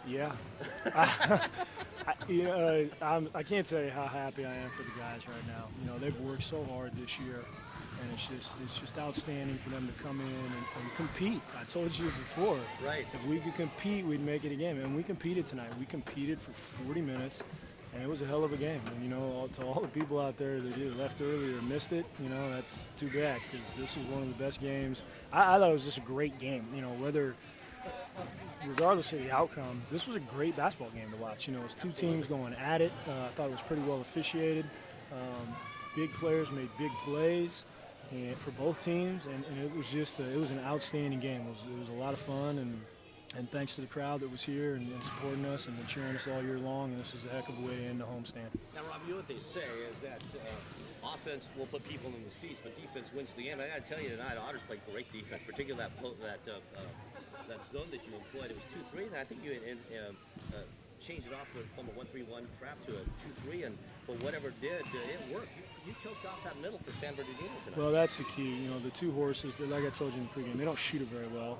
Yeah. I can't tell you how happy I am for the guys right now. They've worked so hard this year, and it's just outstanding for them to come in and compete. I told you before, Right. if we could compete, we'd make it a game, and we competed tonight. We competed for 40 minutes, and it was a hell of a game. And to all the people out there that either left early or missed it, that's too bad because this was one of the best games. I thought it was just a great game. Regardless of the outcome, this was a great basketball game to watch. It was two teams going at it. I thought it was pretty well officiated. Big players made big plays and for both teams, and it was just it was an outstanding game. It was a lot of fun, and thanks to the crowd that was here and supporting us and cheering us all year long. And this was a heck of a way to end the homestand. Now, Rob, what they say is that offense will put people in the seats, but defense wins the game. I got to tell you tonight, Otters played great defense, particularly that zone that you employed. It was 2-3, and I think you changed it off from a 1-3-1 trap to a 2-3, but whatever it did, it worked. You choked off that middle for San Bernardino tonight. Well, that's the key. The two horses, like I told you in the pregame, they don't shoot it very well.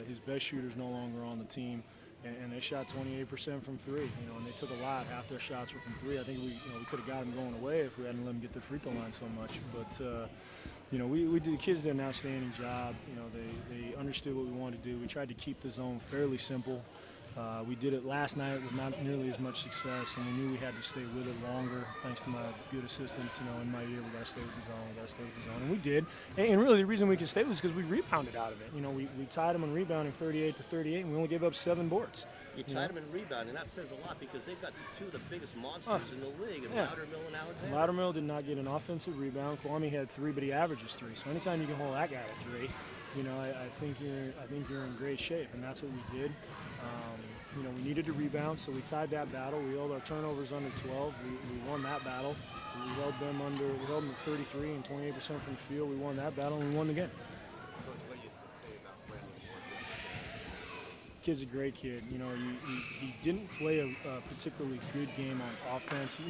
His best shooter's no longer on the team, and they shot 28% from three. And they took a lot. Half their shots were from three. I think we could have got them going away if we hadn't let them get the free throw line so much. But the kids did an outstanding job. They understood what we wanted to do. We tried to keep the zone fairly simple. We did it last night with not nearly as much success, and we knew we had to stay with it longer. Thanks to my good assistants, in my ear, we got to stay with the zone, and we did. And really, the reason we could stay was because we rebounded out of it. We tied them in rebounding 38-38, and we only gave up 7 boards. You tied them in rebound, and that says a lot because they've got two of the biggest monsters in the league, and Loudermill and Alexander. Loudermill did not get an offensive rebound. Kwame had 3, but he averages 3. So anytime you can hold that guy to 3, I think you're in great shape, and that's what we did. We needed to rebound, so we tied that battle. We held our turnovers under 12. We won that battle. We held them to 33 and 28% from the field. We won that battle, and we won the game. What do you say about Brandon Ward? Kid's a great kid. He didn't play a particularly good game on offense.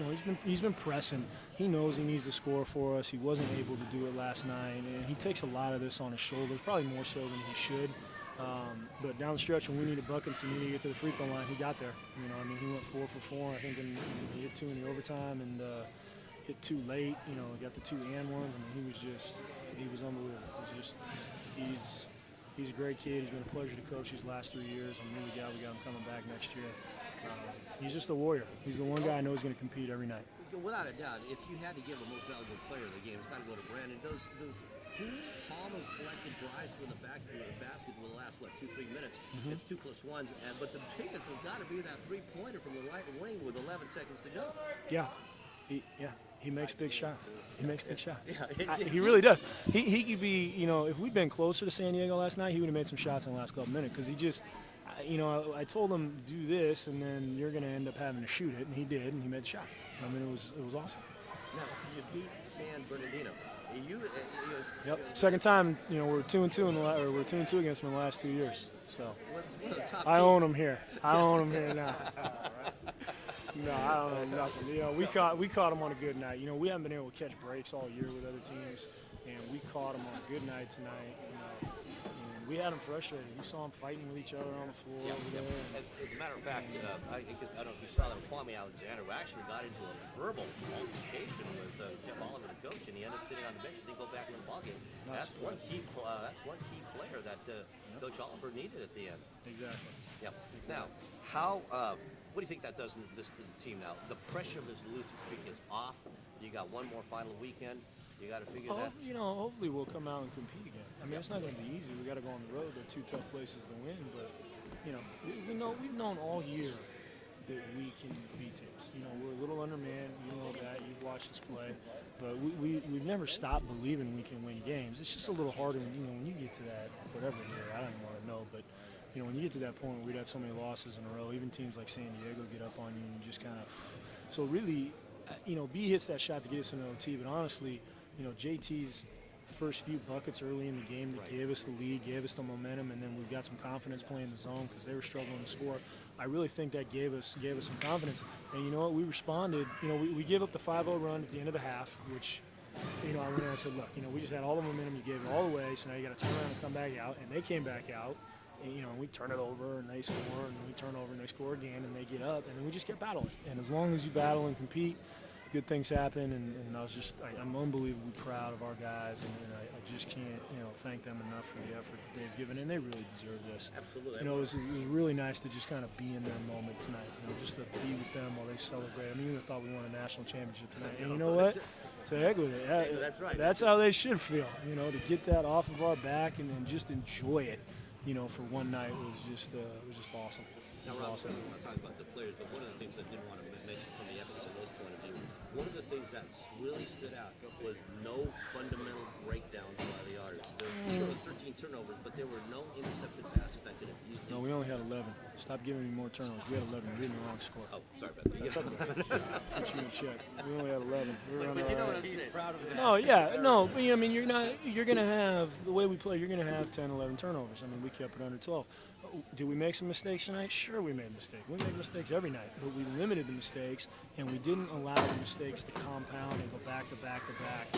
He's been pressing. He knows he needs to score for us. He wasn't able to do it last night, and he takes a lot of this on his shoulders, probably more so than he should. But down the stretch, when we needed buckets and needed to get to the free throw line, he got there. He went 4 for 4, I think, and he hit 2 in the overtime and hit 2 late. Got the 2 and ones. He was unbelievable. He's a great kid. He's been a pleasure to coach these last 3 years. I'm really glad we got him coming back next year. He's just a warrior. He's the one guy I know is going to compete every night. Without a doubt, if you had to give the most valuable player of the game, it's got to go to Brandon. Those calm and collected drives from the basket will last, 2-3 minutes? Mm-hmm. It's 2 plus 1s, but the biggest has got to be that three-pointer from the right wing with 11 seconds to go. Yeah. He makes big shots. He makes big shots. Yeah, he really does. He could be, if we'd been closer to San Diego last night, he would have made some shots in the last couple minutes because he just, I told him do this and then you're going to end up having to shoot it, and he did, and he made the shot. It was awesome. Now, you beat San Bernardino. Yep. Second time, we're 2-2 we're 2-2 against them in the last 2 years. So I own them here. I own them here now. No, I don't know nothing. We caught them on a good night. We haven't been able to catch breaks all year with other teams, and we caught them on a good night tonight. And we had them frustrated. We saw them fighting with each other on the floor over there. As a matter of fact, I don't know if you saw that Kwame Alexander actually got into a verbal altercation with Jeff Oliver, the coach, and he ended up sitting on the bench and didn't go back in the ballgame. That's one key player that Coach Oliver needed at the end. Exactly. Yep. Now, what do you think that does to the team now? The pressure of this losing streak is off. You got one more final weekend. You got to figure that. Hopefully we'll come out and compete again. It's not going to be easy. We got to go on the road. They're 2 tough places to win, but we've known all year that we can beat teams. We're a little undermanned. You know that. You've watched us play, but we've never stopped believing we can win games. It's just a little harder when you get to that whatever year. I don't even want to know, but. When you get to that point where we'd had so many losses in a row, even teams like San Diego get up on you and you just kind of – so really, B hits that shot to get us in OT, but honestly, JT's first few buckets early in the game that gave us the lead, gave us the momentum, and then we've got some confidence playing the zone because they were struggling to score. I really think that gave us some confidence. And you know what? We responded. We gave up the 5-0 run at the end of the half, which I went in and said, look, we just had all the momentum. You gave it all away, so now you got to turn around and come back out. And they came back out. you know, we turn it over and they score, and we turn over and they score again, and they get up, and then we just kept battling. And as long as you battle and compete, good things happen. And I'm unbelievably proud of our guys, and I just can't, you know, thank them enough for the effort that they've given, and they really deserve this. Absolutely. You know, it was really nice to just kind of be in their moment tonight, you know, just to be with them while they celebrate. I mean, even thought we won a national championship tonight, and you know what? To heck with it. That's right. That's how they should feel, you know, to get that off of our back and just enjoy it, you know, for one night was just awesome. It was Now, Rob, awesome. I'm not talking about the players, but one of the things I didn't want to mention from the FCLO's point of view, one of the things that really stood out was no fundamental breakdowns by the Otters. There were 13 turnovers, but there were no intercepted passes that could have used. No, we only had 11. Stop giving me more turnovers. We had 11. You're reading the wrong score. Oh, sorry about that. That's okay. Put you in check. We only had 11. But you know what I'm saying? Proud of that. No, yeah, no. But, I mean, you're going to have, the way we play, you're going to have 10, 11 turnovers. I mean, we kept it under 12. Did we make some mistakes tonight? Sure, we made mistakes. We make mistakes every night, but we limited the mistakes, and we didn't allow the mistakes to compound and go back to back to back.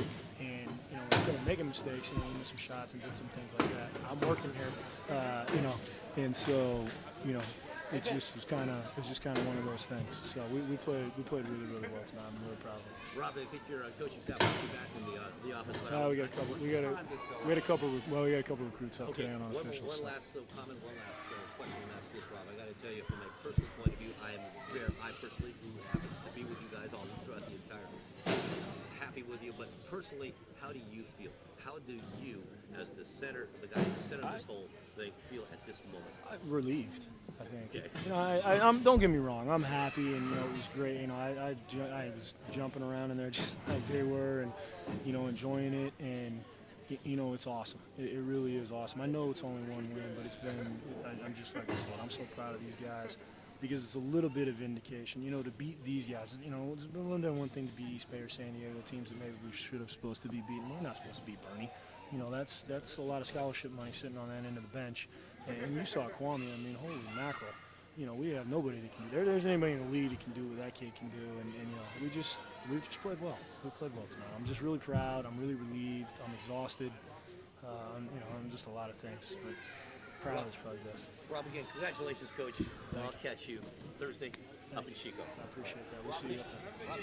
And, you know, instead of making mistakes, you know, we missed some shots and did some things like that. I'm working here, you know, and so, you know, it just was kind of one of those things. So we played really, really well tonight. I'm really proud of it. Rob, I think your coaching staff will be back in the office. But We got a couple recruits up today on unofficial. One last comment, one last question, and that's this, Rob. I got to tell you, from a personal point of view, I personally, who happens to be with you guys all throughout the entire season, happy with you. But personally, how do you feel? How do you, as the guy in the center of this whole thing, feel at this moment? Relieved, I think. Okay. You know, I'm don't get me wrong. I'm happy, and, you know, it was great. You know, I was jumping around in there just like they were, and, you know, enjoying it. And, you know, it's awesome. It really is awesome. I know it's only one win, but it's been. I'm just like I said. I'm so proud of these guys, because it's a little bit of vindication. You know, to beat these guys. You know, it's been one thing to beat East Bay or San Diego, teams that maybe we should have supposed to be beating. We're not supposed to beat Bernie. You know, that's a lot of scholarship money sitting on that end of the bench. And you saw Kwame. I mean, holy mackerel. You know, we have nobody that can do. There's anybody in the league that can do what that kid can do. And you know, we just played well. We played well tonight. I'm just really proud. I'm really relieved. I'm exhausted. You know, I'm just a lot of things. But proud is probably best. Rob, again, congratulations, Coach. I'll catch you Thursday up in Chico. I appreciate that. We'll see you up there.